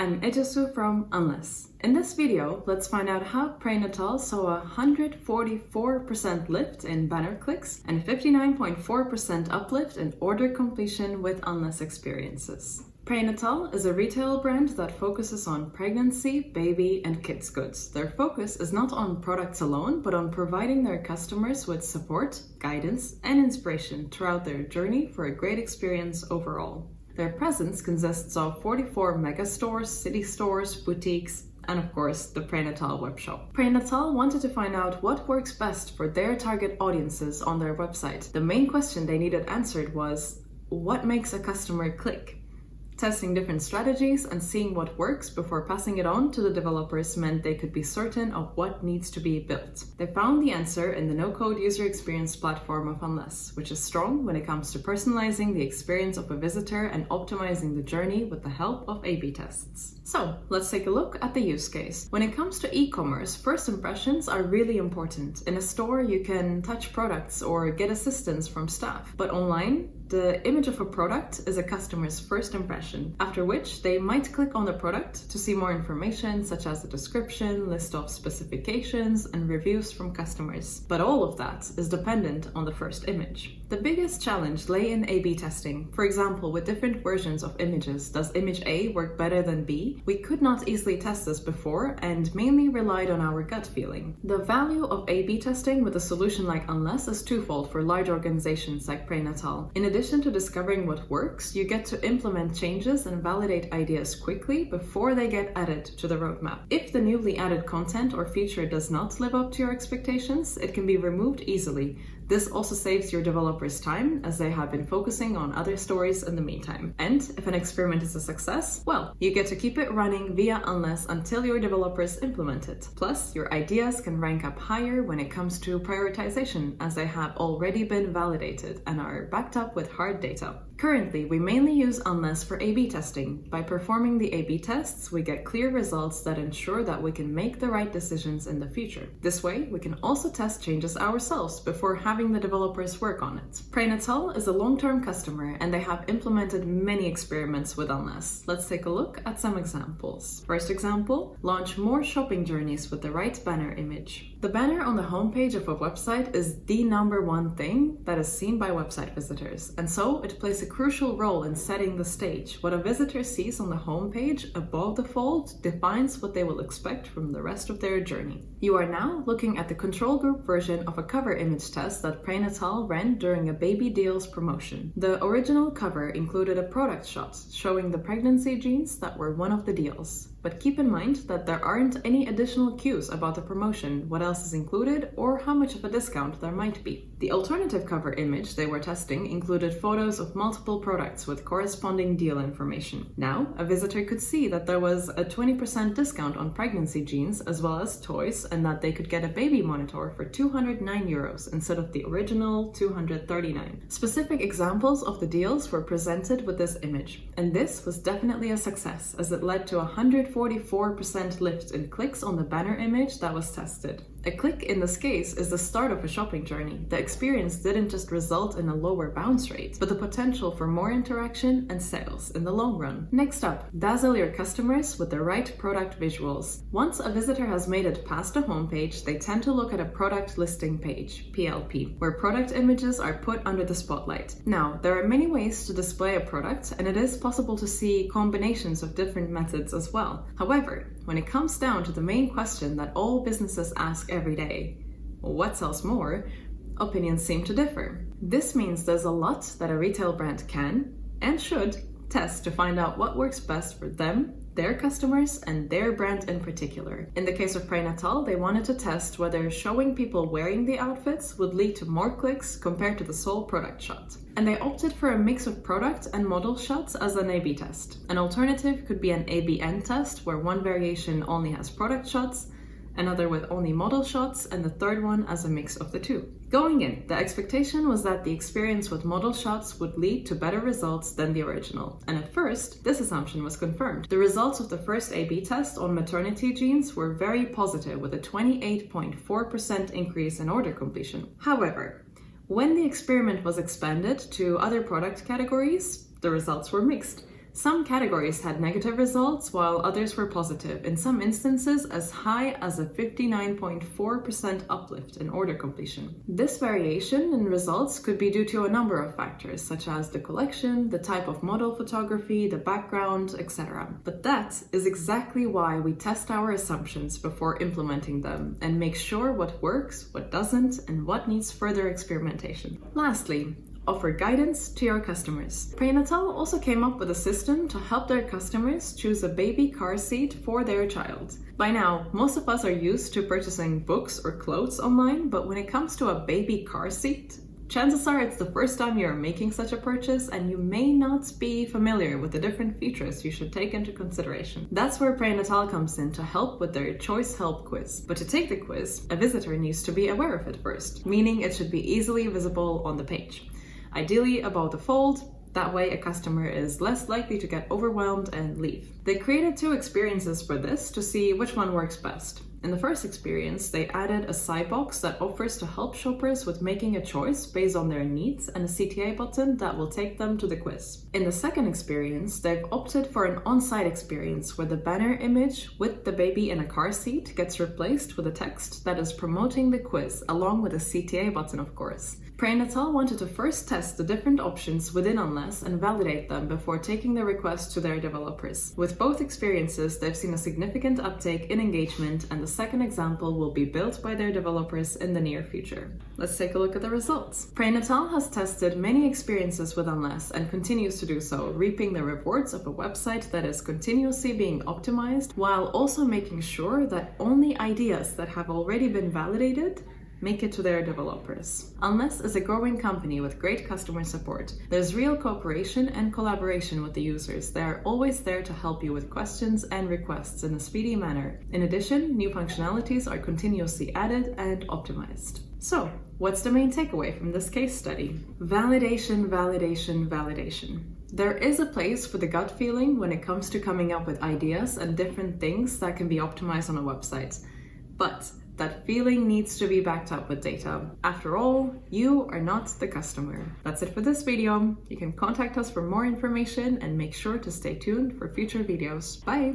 I'm Ejisu from Unless. In this video, let's find out how Prenatal saw a 144% lift in banner clicks and 59.4% uplift in order completion with Unless experiences. Prenatal is a retail brand that focuses on pregnancy, baby, and kids goods. Their focus is not on products alone, but on providing their customers with support, guidance, and inspiration throughout their journey for a great experience overall. Their presence consists of 44 mega stores, city stores, boutiques, and of course, the Prenatal webshop. Prenatal wanted to find out what works best for their target audiences on their website. The main question they needed answered was, what makes a customer click? Testing different strategies and seeing what works before passing it on to the developers meant they could be certain of what needs to be built. They found the answer in the no-code user experience platform of Unless, which is strong when it comes to personalizing the experience of a visitor and optimizing the journey with the help of A/B tests. So, let's take a look at the use case. When it comes to e-commerce, first impressions are really important. In a store, you can touch products or get assistance from staff, but online, the image of a product is a customer's first impression, after which they might click on the product to see more information such as a description, list of specifications, and reviews from customers. But all of that is dependent on the first image. The biggest challenge lay in A/B testing. For example, with different versions of images, does image A work better than B? We could not easily test this before and mainly relied on our gut feeling. The value of A/B testing with a solution like Unless is twofold for large organizations like Prenatal. In addition to discovering what works, you get to implement changes and validate ideas quickly before they get added to the roadmap. If the newly added content or feature does not live up to your expectations, it can be removed easily. This also saves your developers time, as they have been focusing on other stories in the meantime. And if an experiment is a success, well, you get to keep it running via Unless until your developers implement it. Plus, your ideas can rank up higher when it comes to prioritization, as they have already been validated and are backed up with hard data. Currently, we mainly use Unless for A/B testing. By performing the A/B tests, we get clear results that ensure that we can make the right decisions in the future. This way, we can also test changes ourselves before having the developers work on it. Prenatal is a long-term customer, and they have implemented many experiments with Unless. Let's take a look at some examples. First example, launch more shopping journeys with the right banner image. The banner on the homepage of a website is the number one thing that is seen by website visitors, and so it plays a crucial role in setting the stage. What a visitor sees on the homepage above the fold defines what they will expect from the rest of their journey. You are now looking at the control group version of a cover image test that Prenatal ran during a Baby Deals promotion. The original cover included a product shot showing the pregnancy jeans that were one of the deals. But keep in mind that there aren't any additional cues about the promotion, what else is included, or how much of a discount there might be. The alternative cover image they were testing included photos of multiple products with corresponding deal information. Now, a visitor could see that there was a 20% discount on pregnancy jeans as well as toys, and that they could get a baby monitor for €209 instead of the original $239. Specific examples of the deals were presented with this image, and this was definitely a success, as it led to 144% lift in clicks on the banner image that was tested. A click in this case is the start of a shopping journey. The experience didn't just result in a lower bounce rate, but the potential for more interaction and sales in the long run. Next up, dazzle your customers with the right product visuals. Once a visitor has made it past the homepage, they tend to look at a product listing page, PLP, where product images are put under the spotlight. Now, there are many ways to display a product, and it is possible to see combinations of different methods as well. However, when it comes down to the main question that all businesses ask every day, what sells more? Opinions seem to differ. This means there's a lot that a retail brand can and should test to find out what works best for them, their customers, and their brand in particular. In the case of Prenatal, they wanted to test whether showing people wearing the outfits would lead to more clicks compared to the sole product shot. And they opted for a mix of product and model shots as an A/B test. An alternative could be an ABN test, where one variation only has product shots, another with only model shots, and the third one as a mix of the two. Going in, the expectation was that the experience with model shots would lead to better results than the original, and at first, this assumption was confirmed. The results of the first A/B test on maternity jeans were very positive, with a 28.4% increase in order completion. However, when the experiment was expanded to other product categories, the results were mixed. Some categories had negative results, while others were positive, in some instances as high as a 59.4% uplift in order completion. This variation in results could be due to a number of factors, such as the collection, the type of model photography, the background, etc. But that is exactly why we test our assumptions before implementing them and make sure what works, what doesn't, and what needs further experimentation. Lastly, offer guidance to your customers. Prenatal also came up with a system to help their customers choose a baby car seat for their child. By now, most of us are used to purchasing books or clothes online, but when it comes to a baby car seat, chances are it's the first time you're making such a purchase and you may not be familiar with the different features you should take into consideration. That's where Prenatal comes in to help with their Choice Help quiz. But to take the quiz, a visitor needs to be aware of it first, meaning it should be easily visible on the page. Ideally above the fold, that way a customer is less likely to get overwhelmed and leave. They created 2 experiences for this to see which one works best. In the first experience, they added a side box that offers to help shoppers with making a choice based on their needs and a CTA button that will take them to the quiz. In the second experience, they've opted for an on-site experience where the banner image with the baby in a car seat gets replaced with a text that is promoting the quiz, along with a CTA button, of course. Prenatal wanted to first test the different options within Unless and validate them before taking the request to their developers. With both experiences, they've seen a significant uptake in engagement, and the second example will be built by their developers in the near future. Let's take a look at the results. Prenatal has tested many experiences with Unless and continues to do so, reaping the rewards of a website that is continuously being optimized while also making sure that only ideas that have already been validated make it to their developers. Unless is a growing company with great customer support. There's real cooperation and collaboration with the users. They are always there to help you with questions and requests in a speedy manner. In addition, new functionalities are continuously added and optimized. So, what's the main takeaway from this case study? Validation, validation, validation. There is a place for the gut feeling when it comes to coming up with ideas and different things that can be optimized on a website. But that feeling needs to be backed up with data. After all, you are not the customer. That's it for this video. You can contact us for more information and make sure to stay tuned for future videos. Bye!